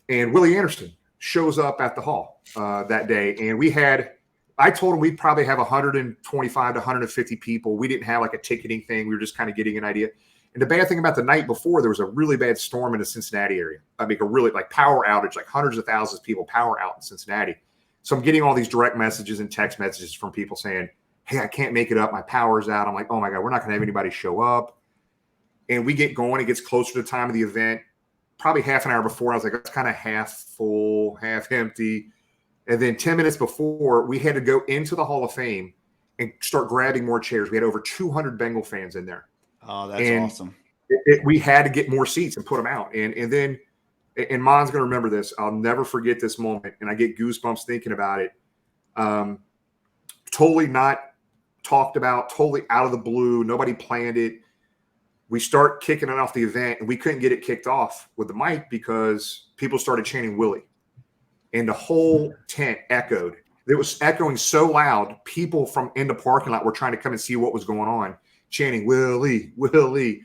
And Willie Anderson shows up at the Hall that day. And I told him we'd probably have 125 to 150 people. We didn't have like a ticketing thing. We were just kind of getting an idea. And the bad thing about the night before, there was a really bad storm in the Cincinnati area. I mean, a really like power outage, like hundreds of thousands of people power out in Cincinnati. So I'm getting all these direct messages and text messages from people saying, hey, I can't make it up. My power's out. I'm like, oh my God, we're not going to have anybody show up. And we get going. It gets closer to the time of the event. Probably half an hour before, I was like, it's kind of half full, half empty. And then 10 minutes before, we had to go into the Hall of Fame and start grabbing more chairs. We had over 200 Bengal fans in there. Oh, that's awesome. We had to get more seats and put them out. And then Maan's going to remember this. I'll never forget this moment. And I get goosebumps thinking about it. Totally not talked about, totally out of the blue. Nobody planned it. We start kicking it off the event, and we couldn't get it kicked off with the mic because people started chanting Willie. And the whole tent echoed. It was echoing so loud, people from in the parking lot were trying to come and see what was going on, chanting Willie, Willie.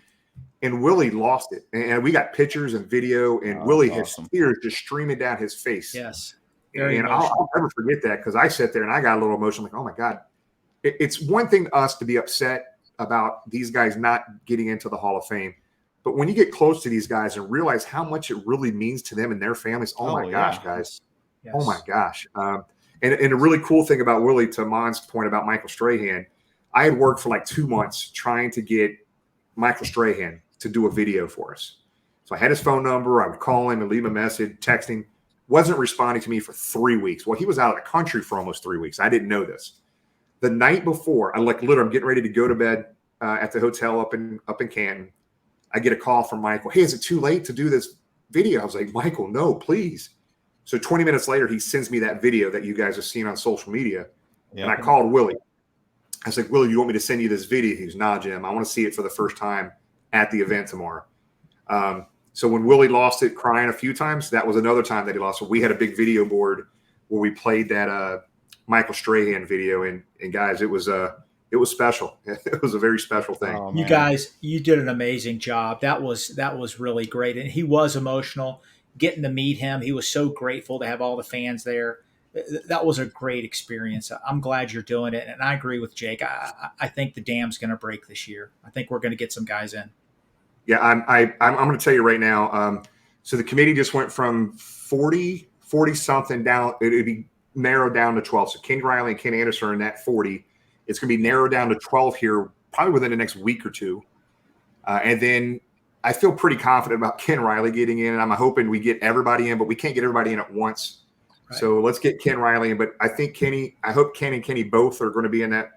And Willie lost it. And we got pictures and video, and Willie has tears just streaming down his face. Yes. And I'll never forget that because I sat there and I got a little emotional, like, oh my God. It's one thing to us to be upset about these guys not getting into the Hall of Fame. But when you get close to these guys and realize how much it really means to them and their families, oh my gosh, guys. Yes. Oh my gosh. And a really cool thing about Willie, to Maan's point about Michael Strahan, I had worked for like 2 months trying to get Michael Strahan to do a video for us. So I had his phone number. I would call him and leave him a message, texting. Wasn't responding to me for 3 weeks. Well, he was out of the country for almost 3 weeks. I didn't know this. The night before, I'm getting ready to go to bed at the hotel up in Canton. I get a call from Michael. Hey, is it too late to do this video? I was like, Michael, no, please. So 20 minutes later, he sends me that video that you guys have seen on social media. Yep. And I called Willie. I was like, Willie, you want me to send you this video? He goes, nah, Jim, I want to see it for the first time at the event tomorrow. So when Willie lost it crying a few times, that was another time that he lost it. We had a big video board where we played that Michael Strahan video, and guys, it was special. It was a very special thing. Oh, you guys, you did an amazing job. That was really great, and he was emotional getting to meet him. He was so grateful to have all the fans there. That was a great experience. I'm glad you're doing it, and I agree with Jake. I think the dam's going to break this year. I think we're going to get some guys in. Yeah, I'm going to tell you right now. So the committee just went from 40 something down. It'd be narrowed down to 12. So Ken Riley and Ken Anderson are in that 40. It's going to be narrowed down to 12 here, probably within the next week or two. And then I feel pretty confident about Ken Riley getting in. And I'm hoping we get everybody in, but we can't get everybody in at once. Right. So let's get Ken Riley in. But I think I hope Ken and Kenny both are going to be in that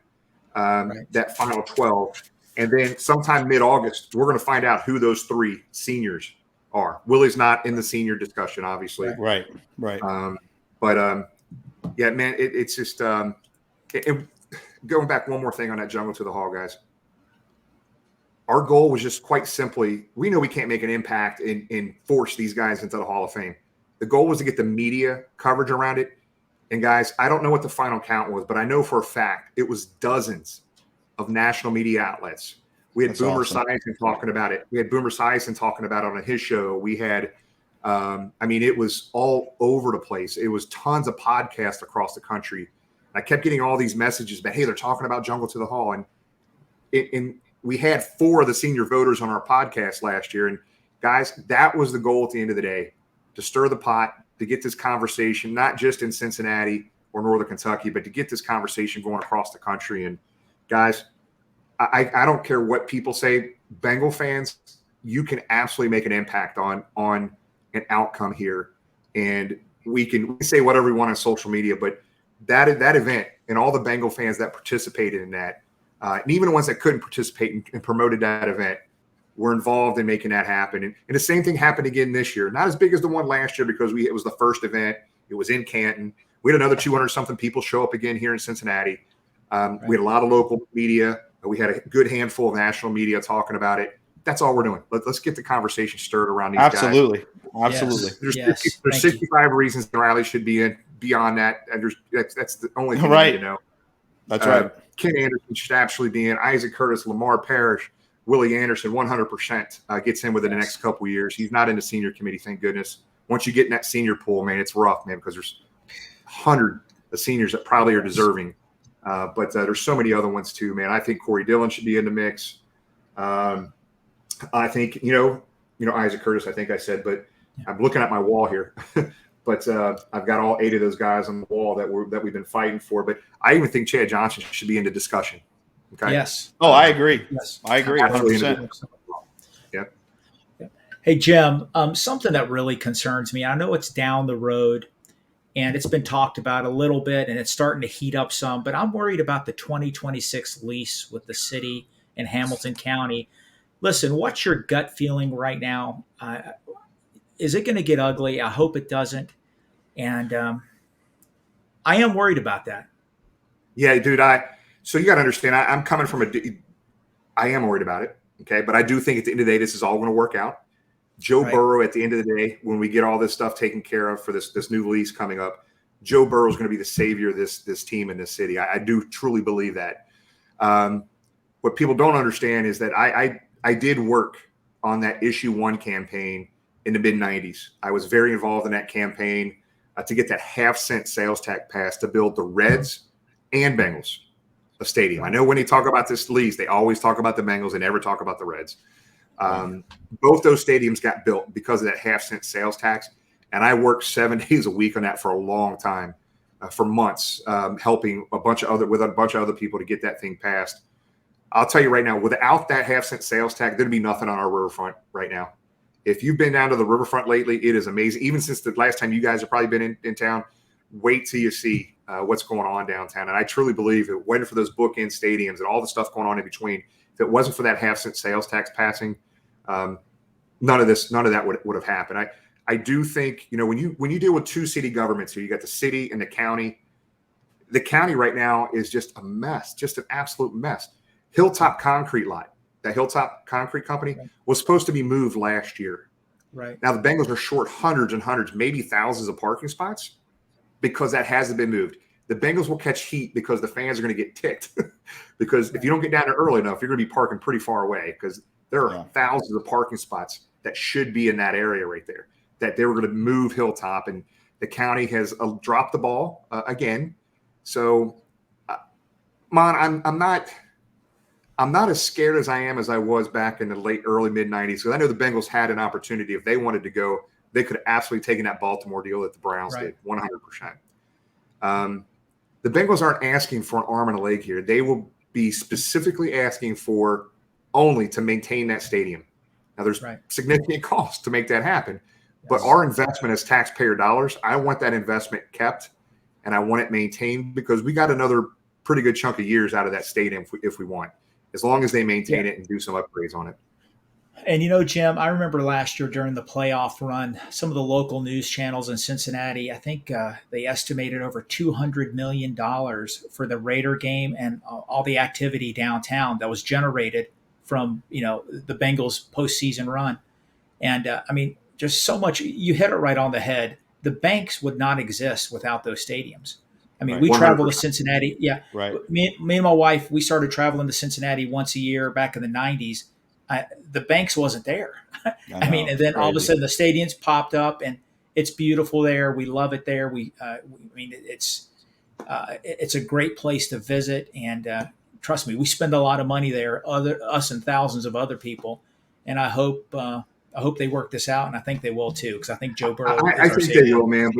that final 12. And then sometime mid-August, we're going to find out who those 3 seniors are. Willie's not in the senior discussion, obviously. Right. Yeah, man, it's just going back one more thing on that Jungle to the Hall, guys. Our goal was just quite simply, we know we can't make an impact and force these guys into the Hall of Fame. The goal was to get the media coverage around it. And guys, I don't know what the final count was, but I know for a fact it was dozens of national media outlets. We had That's Boomer awesome. Esiason talking about it. We had Boomer Esiason talking about it on his show. We had, it was all over the place. It was tons of podcasts across the country. And I kept getting all these messages about, hey, they're talking about Jungle to the Hall. And we had 4 of the senior voters on our podcast last year. And guys, that was the goal at the end of the day, to stir the pot, to get this conversation, not just in Cincinnati or Northern Kentucky, but to get this conversation going across the country. And guys, I don't care what people say. Bengal fans, you can absolutely make an impact on an outcome here. And we can say whatever we want on social media, but that event and all the Bengal fans that participated in that, and even the ones that couldn't participate and promoted that event, were involved in making that happen. And the same thing happened again this year. Not as big as the one last year because it was the first event. It was in Canton. We had another 200-something people show up again here in Cincinnati. We had a lot of local media. We had a good handful of national media talking about it. That's all we're doing. Let's get the conversation stirred around these guys. Absolutely. There's 65 reasons Riley should be in. Beyond that, and that's the only thing right. You know. That's right. Ken Anderson should absolutely be in. Isaac Curtis, Lamar Parrish, Willie Anderson, 100% gets in within the next couple of years. He's not in the senior committee, thank goodness. Once you get in that senior pool, man, it's rough, man, because there's 100 of seniors that probably are deserving. But there's so many other ones too, man. I think Corey Dillon should be in the mix. I think, Isaac Curtis, I think I said, but I'm looking at my wall here. But I've got all 8 of those guys on the wall that we've been fighting for. But I even think Chad Johnson should be in the discussion. Okay. Yes. Oh, I agree. Yes. I agree. 100%. Yep. Hey, Jim, something that really concerns me, I know it's down the road and it's been talked about a little bit and it's starting to heat up some, but I'm worried about the 2026 lease with the city and Hamilton County. Listen, what's your gut feeling right now? Is it going to get ugly? I hope it doesn't. And I am worried about that. Yeah, dude. So you got to understand, I'm coming from I am worried about it. Okay. But I do think at the end of the day, this is all going to work out. Joe Burrow, at the end of the day, when we get all this stuff taken care of for this new lease coming up, Joe Burrow is going to be the savior of this team in this city. I do truly believe that. What people don't understand is that I did work on that issue 1 campaign in the mid-90s. I was very involved in that campaign to get that half-cent sales tax passed to build the Reds and Bengals a stadium. I know when they talk about this lease, they always talk about the Bengals. They never talk about the Reds. Both those stadiums got built because of that half-cent sales tax, and I worked 7 days a week on that for a long time, for months, helping a bunch of other people to get that thing passed. I'll tell you right now, without that half-cent sales tax, there'd be nothing on our riverfront right now. If you've been down to the riverfront lately, it is amazing. Even since the last time you guys have probably been in town, wait till you see what's going on downtown. And I truly believe it wasn't for those bookend stadiums and all the stuff going on in between. If it wasn't for that half-cent sales tax passing, none of that would have happened. I do think, when you deal with 2 city governments here, you got the city and the county. The county right now is just a mess, just an absolute mess. Hilltop Concrete lot. That Hilltop Concrete Company was supposed to be moved last year. Right. Now the Bengals are short hundreds and hundreds, maybe thousands of parking spots because that hasn't been moved. The Bengals will catch heat because the fans are going to get ticked because if you don't get down there early enough, you're going to be parking pretty far away because there are thousands of parking spots that should be in that area right there that they were going to move Hilltop, and the county has dropped the ball again. So, Mon, I'm not as scared as I was back in the early mid 90s, because I know the Bengals had an opportunity. If they wanted to go, they could have absolutely taken that Baltimore deal that the Browns did, 100%. The Bengals aren't asking for an arm and a leg here. They will be specifically asking for only to maintain that stadium. Now, there's significant costs to make that happen, but our investment as taxpayer dollars, I want that investment kept, and I want it maintained, because we got another pretty good chunk of years out of that stadium if we want, as long as they maintain it and do some upgrades on it. And, Jim, I remember last year during the playoff run, some of the local news channels in Cincinnati, I think they estimated over $200 million for the Raider game and all the activity downtown that was generated from, the Bengals postseason run. And, just so much. You hit it right on the head. The banks would not exist without those stadiums. We travel to Cincinnati. Yeah. Right. Me and my wife, we started traveling to Cincinnati once a year back in the 90s. The banks wasn't there. And then all of a sudden the stadiums popped up, and it's beautiful there. We love it there. It's a great place to visit, and trust me, we spend a lot of money there. Us and thousands of other people, and I hope they work this out, and I think they will too, because I think Joe Burrow. I think they will, man.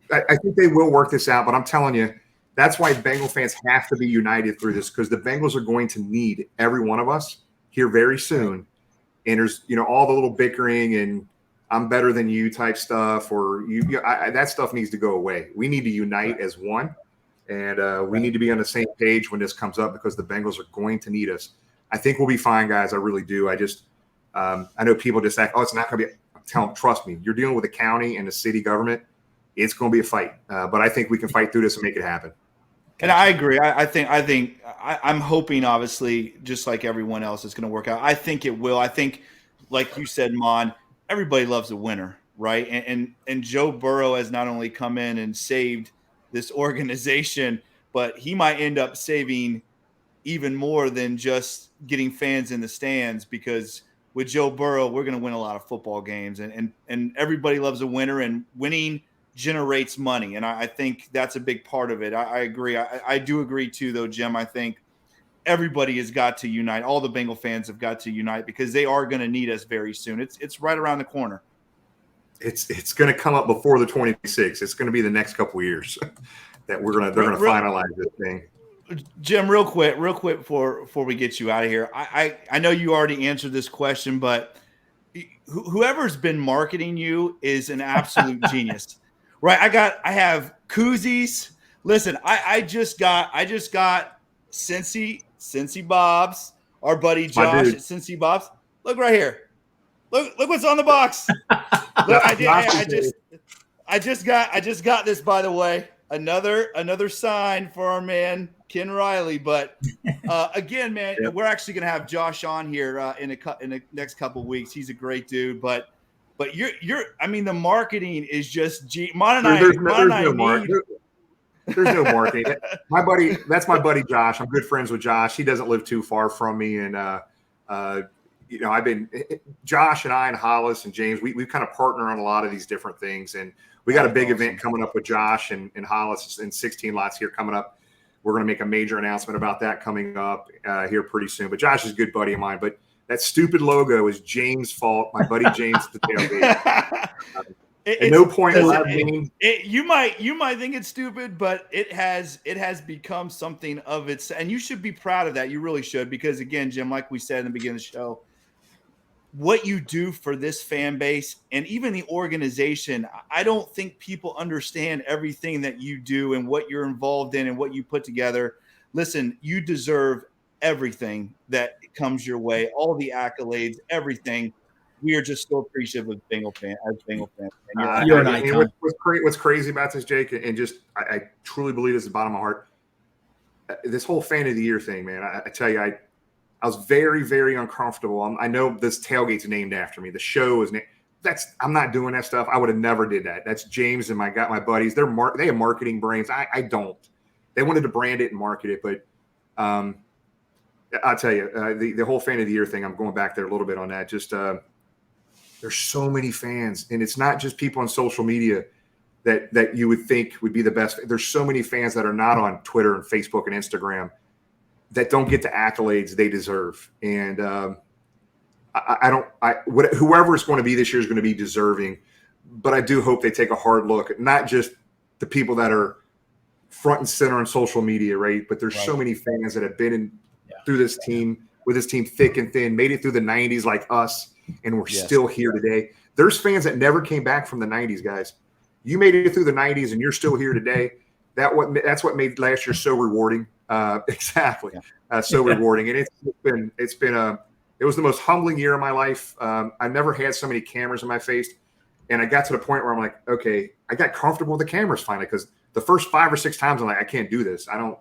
I think they will work this out, but I'm telling you, that's why Bengal fans have to be united through this, because the Bengals are going to need every one of us here very soon. And there's, all the little bickering and I'm better than you type stuff, or that stuff needs to go away. We need to unite as one, and we need to be on the same page when this comes up, because the Bengals are going to need us. I think we'll be fine, guys. I really do. I know people just act, it's not going to be. Tell them, trust me, you're dealing with the county and the city government. It's going to be a fight, but I think we can fight through this and make it happen. And I agree. I'm hoping, obviously, just like everyone else, it's going to work out. I think it will. I think, like you said, Maan, everybody loves a winner, right? And Joe Burrow has not only come in and saved this organization, but he might end up saving even more than just getting fans in the stands, because with Joe Burrow, we're going to win a lot of football games, and everybody loves a winner, and winning generates money. And I think that's a big part of it. I agree. I do agree too, though, Jim. I think everybody has got to unite. All the Bengal fans have got to unite, because they are going to need us very soon. It's right around the corner. It's going to come up before the 26th. It's going to be the next couple of years that they're going to finalize this thing. Jim, real quick before we get you out of here. I know you already answered this question, but whoever's been marketing you is an absolute genius. Right, I have koozies. Listen, I just got Cincy Bob's. Our buddy Josh at Cincy Bob's. Look right here. Look what's on the box. Look, I just got this, by the way. Another sign for our man Ken Riley. But again, man, we're actually gonna have Josh on here in the next couple of weeks. He's a great dude, but the marketing is just Maan and I. There's no marketing. That's my buddy Josh. I'm good friends with Josh. He doesn't live too far from me, and I've been Josh and I and Hollis and James. We kind of partner on a lot of these different things, and we got a big event coming up with Josh and Hollis in 16 lots here coming up. We're going to make a major announcement about that coming up here pretty soon. But Josh is a good buddy of mine. But that stupid logo is James' fault. My buddy James at the tailgate. At no point will that mean you might think it's stupid, but it has become something of its, and you should be proud of that. You really should, because again, Jim, like we said in the beginning of the show, what you do for this fan base and even the organization, I don't think people understand everything that you do and what you're involved in and what you put together. Listen, you deserve everything that comes your way, all the accolades, everything. We are just so appreciative of Bengal fans. You're an icon. What's crazy about this, Jake, and just I truly believe this is the bottom of my heart. This whole fan of the year thing, man. I tell you, I was very, very uncomfortable. I know this tailgate's named after me. The show is named. I'm not doing that stuff. I would have never did that. That's James and my buddies. They have marketing brains. I don't. They wanted to brand it and market it, but I'll tell you, the whole fan of the year thing. I'm going back there a little bit on that. Just there's so many fans, and it's not just people on social media that you would think would be the best. There's so many fans that are not on Twitter and Facebook and Instagram that don't get the accolades they deserve. And whoever it's going to be this year is going to be deserving. But I do hope they take a hard look at not just the people that are front and center on social media, right? But there's so many fans that have been through this team, with this team thick and thin, made it through the 90s like us, and we're still here today. There's fans that never came back from the 90s, guys. You made it through the 90s, and you're still here today. That's what made last year so rewarding. Exactly, so rewarding, and it was the most humbling year of my life. I never had so many cameras in my face, and I got to the point where I'm like, okay, I got comfortable with the cameras finally, because the first 5 or 6 times I'm like, I can't do this. I don't.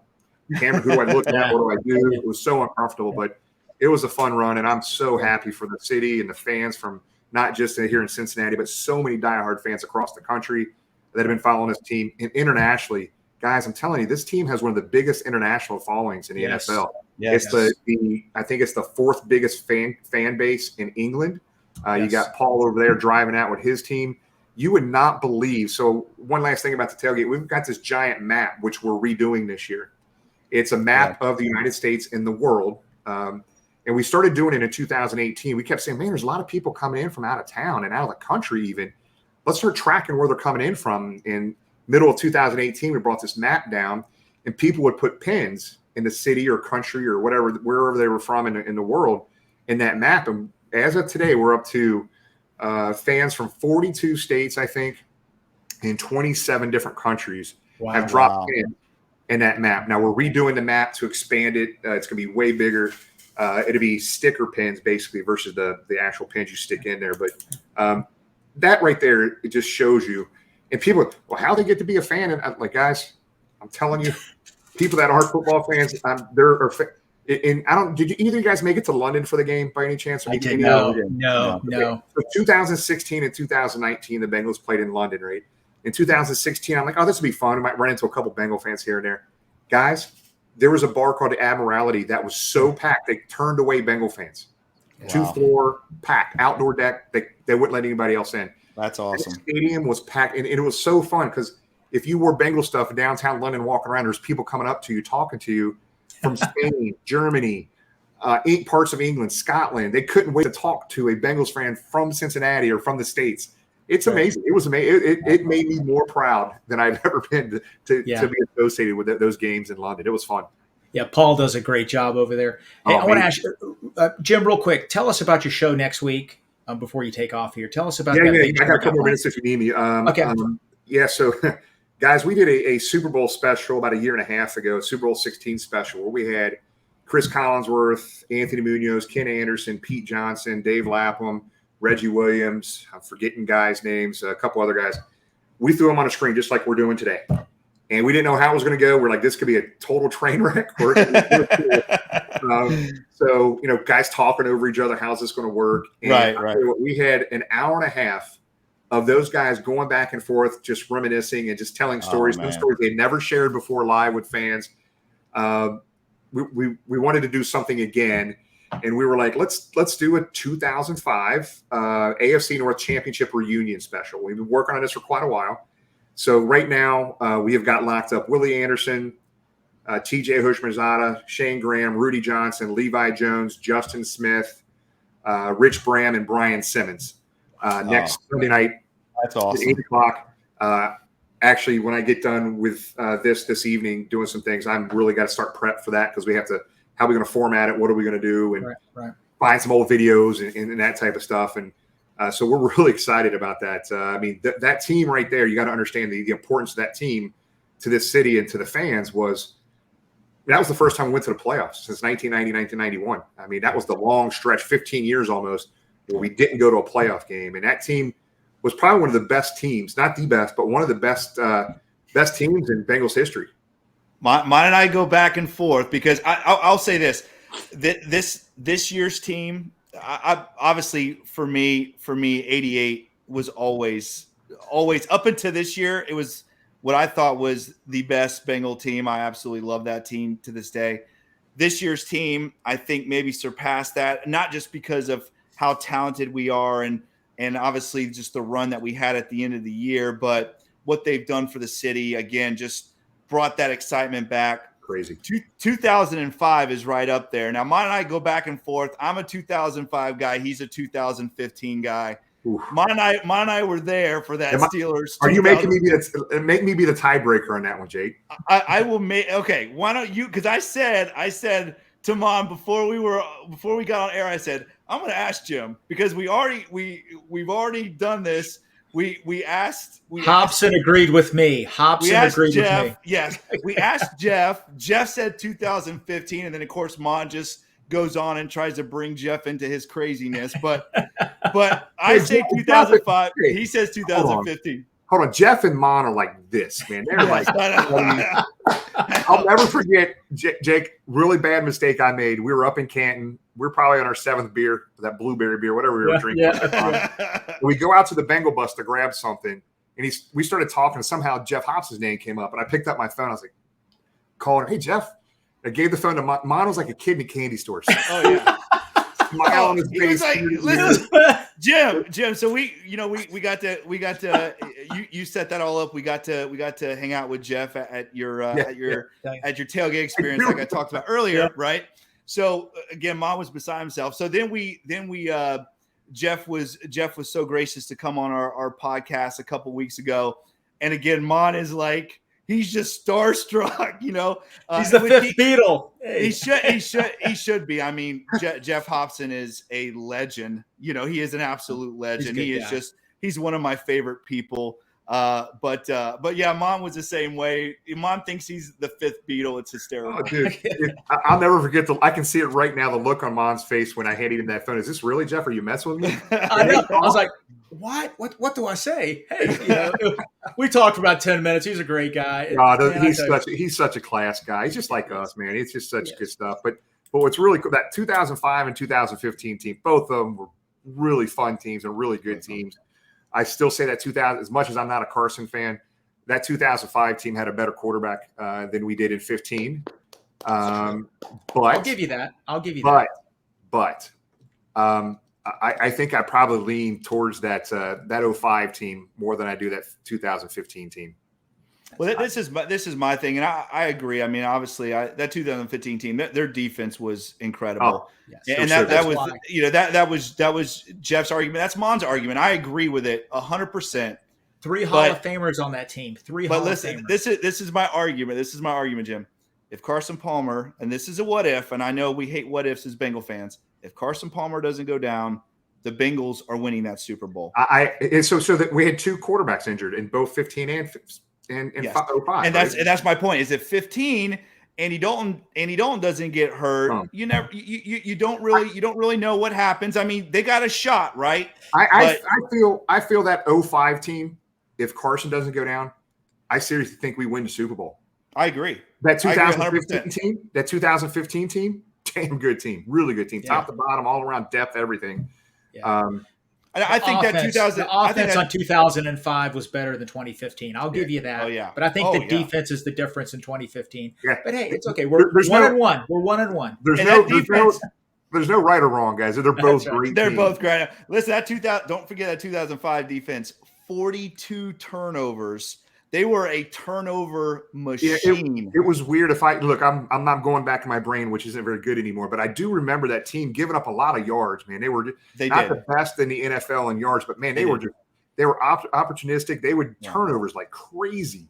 Camera, who do I look at? What do I do? It was so uncomfortable, but it was a fun run, and I'm so happy for the city and the fans from not just here in Cincinnati, but so many diehard fans across the country that have been following this team. And internationally, guys, I'm telling you, this team has one of the biggest international followings in the NFL. Yes. I think it's the 4th biggest fan base in England. You got Paul over there driving out with his team. You would not believe. So one last thing about the tailgate, we've got this giant map, which we're redoing this year. It's a map of the United States and the world. And we started doing it in 2018. We kept saying, man, there's a lot of people coming in from out of town and out of the country even. Let's start tracking where they're coming in from. In middle of 2018, we brought this map down, and people would put pins in the city or country or whatever, wherever they were from in the world in that map. And as of today, we're up to fans from 42 states, I think, and 27 different countries have dropped in that map. Now we're redoing the map to expand it. It's going to be way bigger. It'll be sticker pins basically versus the actual pins you stick in there. But that right there, it just shows you. And people, well, how they get to be a fan? And I'm like, guys, I'm telling you, people that aren't football fans, and I don't. Did either of you guys make it to London for the game by any chance? I did. No. So 2016 and 2019, the Bengals played in London, right? In 2016, I'm like, oh, this will be fun. I might run into a couple Bengal fans here and there. Guys, there was a bar called the Admiralty that was so packed they turned away Bengal fans. Wow. 2-floor packed, outdoor deck. They wouldn't let anybody else in. That's awesome. The stadium was packed, and it was so fun because if you wore Bengal stuff in downtown London walking around, there's people coming up to you, talking to you from Spain, Germany, 8 parts of England, Scotland. They couldn't wait to talk to a Bengals fan from Cincinnati or from the States. It's amazing. It was amazing. It made me more proud than I've ever been to be associated with those games in London. It was fun. Yeah, Paul does a great job over there. Hey, I want to ask you, Jim, real quick. Tell us about your show next week before you take off here. Tell us about that. I got a couple more minutes if you need me. Okay. So, guys, we did a Super Bowl special about a year and a half ago, Super Bowl 16 special, where we had Chris Collinsworth, Anthony Munoz, Ken Anderson, Pete Johnson, Dave Lapham, Reggie Williams. I'm forgetting guys' names, a couple other guys. We threw them on a screen just like we're doing today. And we didn't know how it was going to go. We're like, this could be a total train wreck. So, guys talking over each other, how's this going to work? And right. We had an hour and a half of those guys going back and forth, just reminiscing and just telling stories, new stories they'd never shared before live with fans. We wanted to do something again. And we were like, let's do a 2005 AFC North Championship reunion special. We've been working on this for quite a while. So right now we have got locked up Willie Anderson, TJ Hushmanzada, Shane Graham, Rudy Johnson, Levi Jones, Justin Smith, Rich Bram, and Brian Simmons next Sunday night. That's awesome. At 8 o'clock. Actually, when I get done with this evening doing some things, I'm really got to start prep for that because we have to – how are we going to format it? What are we going to do? And find some old videos and that type of stuff. And so we're really excited about that. That team right there, you got to understand the importance of that team to this city and to the fans that was the first time we went to the playoffs since 1990, 1991. That was the long stretch, 15 years almost, where we didn't go to a playoff game. And that team was probably one of the best teams, not the best, but one of the best teams in Bengals history. Mine and I go back and forth because I'll say this year's team, obviously for me, 88 was always up until this year. It was what I thought was the best Bengal team. I absolutely love that team to this day. This year's team, I think maybe surpassed that, not just because of how talented we are and obviously just the run that we had at the end of the year, but what they've done for the city, again, just brought that excitement back. crazy. 2005 is right up there. Now, Mon and I go back and forth. I'm a 2005 guy. He's a 2015 guy. Oof. Mon and I were there for that Steelers. Are you making me be the tiebreaker on that one, Jake? I will make. Okay, why don't you? Because I said to Mon before we got on air, I said I'm going to ask Jim because we've already done this. We asked Hobson agreed with me. Hobson agreed Jeff, with me. Yes, we asked Jeff. Jeff said 2015, and then of course Mon just goes on and tries to bring Jeff into his craziness. But I say 2005. He says 2015. Hold on, Jeff and Mon are like this, man. They're like, I'll never forget, Jake, really bad mistake I made. We were up in Canton. We're probably on our 7th beer, that blueberry beer, whatever we were drinking. We go out to the Bengal bus to grab something, and we started talking, and somehow Jeff Hobson's name came up, and I picked up my phone. I was like, calling her, hey, Jeff. I gave the phone to Mon. Mon was like a kid in a candy store. Oh, yeah. Smile on his face. Like, listen, Jim. So we got to you set that all up. We got to hang out with Jeff at your tailgate experience, like I talked about earlier, right? So again, Mon was beside himself. So then we Jeff was so gracious to come on our podcast a couple weeks ago, and again, Mon is like. He's just starstruck, you know. He's the fifth Beatle. He should be. I mean, Jeff Hobson is a legend. You know, he is an absolute legend. He's one of my favorite people. But yeah, Mon was the same way. Mon thinks he's the fifth Beatle. It's hysterical. Oh, dude, I'll never forget I can see it right now. The look on Mon's face when I handed him that phone. Is this really Jeff? Are you messing with me? I know. I was like, what do I say? Hey, you know, we talked for about 10 minutes. He's a great guy. He's such a class guy. He's just like us, man. It's just such good stuff. But what's really cool, that 2005 and 2015 team, both of them were really fun teams and really good teams. I still say that 2000, as much as I'm not a Carson fan, that 2005 team had a better quarterback than we did in 15. But I'll give you that. But I think I probably lean towards that 05 team more than I do that 2015 team. Well, this is my thing, and I agree. I mean, obviously, that 2015 team, their defense was incredible, and that was Jeff's argument. That's Mon's argument. I agree with it 100%. 3 Hall of Famers on that team. But listen, this is my argument. This is my argument, Jim. If Carson Palmer, and this is a what if, and I know we hate what ifs as Bengal fans. If Carson Palmer doesn't go down, the Bengals are winning that Super Bowl. So that we had 2 quarterbacks injured in both 15 and 05. And that's my point. Is if 15 Andy Dalton doesn't get hurt, you don't really know what happens. I mean, they got a shot, right? I feel that 05 team, if Carson doesn't go down, I seriously think we win the Super Bowl. I agree. That 2015 team, damn good team, really good team, top to bottom, all around depth, everything. Yeah. I think that the offense on 2005 was better than 2015. I'll give you that. Oh, yeah. But I think the defense is the difference in 2015. Yeah. But hey, it's okay. We're 1-1. We're 1-1. There's no right or wrong, guys. They're both great. They're both great. Listen, don't forget that 2005 defense, 42 turnovers. They were a turnover machine. It was weird. I'm not going back in my brain, which isn't very good anymore, but I do remember that team giving up a lot of yards, man. They were not the best in the NFL in yards, but man, they were opportunistic. They would turnovers like crazy.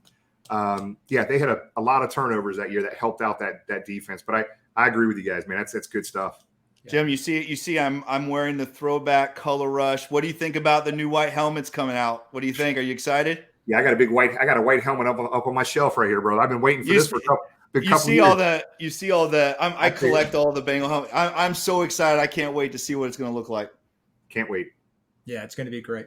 They had a lot of turnovers that year that helped out that defense. But I agree with you guys, man. That's good stuff. Jim, you see I'm wearing the throwback color rush. What do you think about the new white helmets coming out? What do you think? Are you excited? Yeah, I got a white helmet up on my shelf right here, bro. I've been waiting for this for a couple years. I collect all the Bengal helmets. I'm so excited. I can't wait to see what it's going to look like. Can't wait. Yeah, it's going to be great.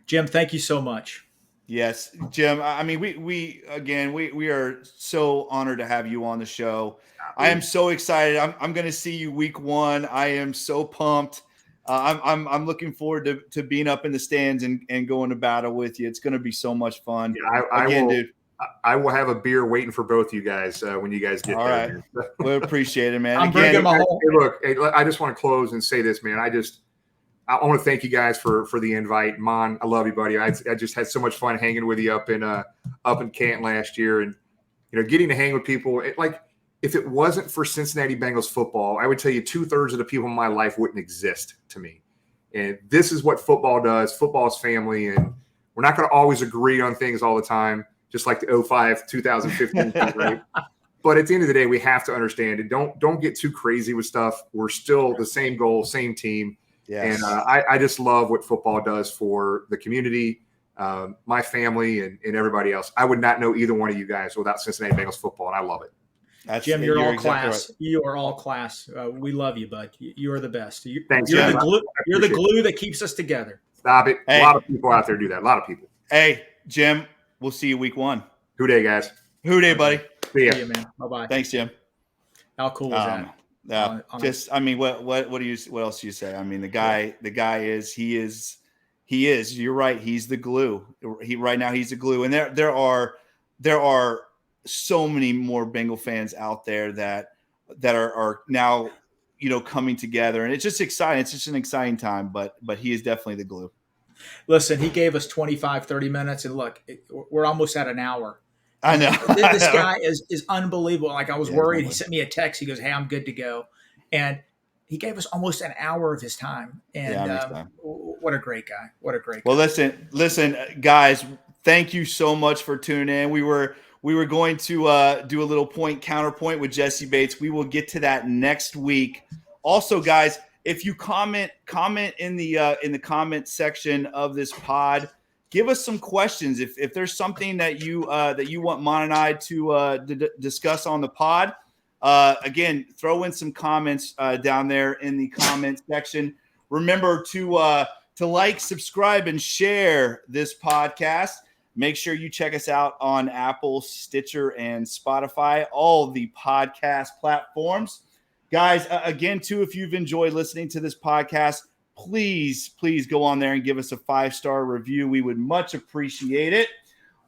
Jim, thank you so much. Yes, Jim. I mean, we are so honored to have you on the show. I am so excited. I'm going to see you week 1. I am so pumped. I'm looking forward to being up in the stands and going to battle with you. It's going to be so much fun. Yeah, I will have a beer waiting for both you guys when you guys get there. All right. We appreciate it, man. I just want to close and say this, man. I want to thank you guys for the invite. Maan, I love you, buddy. I just had so much fun hanging with you up in Canton last year, and getting to hang with people. if it wasn't for Cincinnati Bengals football, I would tell you 2/3 of the people in my life wouldn't exist to me. And this is what football does. Football is family, and we're not going to always agree on things all the time, just like the 05, 2015 right? But at the end of the day, we have to understand it. Don't get too crazy with stuff. We're still the same goal, same team. Yes. And I just love what football does for the community, my family, and everybody else. I would not know either one of you guys without Cincinnati Bengals football, and I love it. Jim, you're all exactly class. right. You are all class. We love you, bud. You are the best. Thanks, you're Jim. the glue. You're the appreciate glue that keeps us together. Stop it. Hey. A lot of people out there do that. A lot of people. Hey, Jim, we'll see you week 1. Who day, guys? Who day, buddy? See ya. See you, man. Bye bye. Thanks, Jim. How cool is that? Yeah, I mean, what else do you say? I mean, the guy is. You're right. He's the glue. Right now he's the glue, and there are so many more Bengal fans out there that are now, coming together, and it's just exciting. It's just an exciting time, but he is definitely the glue. Listen, he gave us 25, 30 minutes, and look, we're almost at an hour. I know. This guy is unbelievable. Like, I was worried. He sent me a text. He goes, "Hey, I'm good to go." And he gave us almost an hour of his time. And what a great guy. What a great guy. Well, listen, guys, thank you so much for tuning in. We were going to do a little counterpoint with Jesse Bates. We will get to that next week. Also, guys, if you comment in the comment section of this pod, give us some questions. If there's something that you want Mon and I to discuss on the pod, again, throw in some comments down there in the comment section. Remember to like, subscribe, and share this podcast. Make sure you check us out on Apple, Stitcher, and Spotify, all the podcast platforms. Guys, again, too, if you've enjoyed listening to this podcast, please go on there and give us a 5-star review. We would much appreciate it.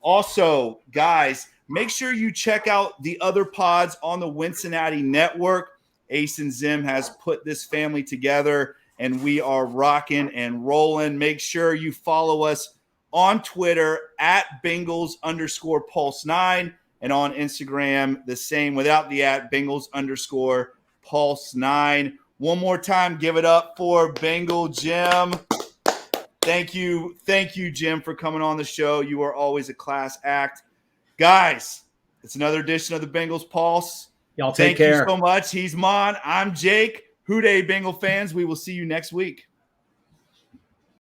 Also, guys, make sure you check out the other pods on the Wincinnati Network. Ace and Zim has put this family together, and we are rocking and rolling. Make sure you follow us on Twitter at Bengals_Pulse9, and on Instagram, the same without the @ Bengals_Pulse9. One more time, give it up for Bengal Jim. Thank you, Jim, for coming on the show. You are always a class act. Guys, it's another edition of the Bengals Pulse. Y'all take care. Thank you so much. He's Mon. I'm Jake. Hoo day, Bengal fans. We will see you next week.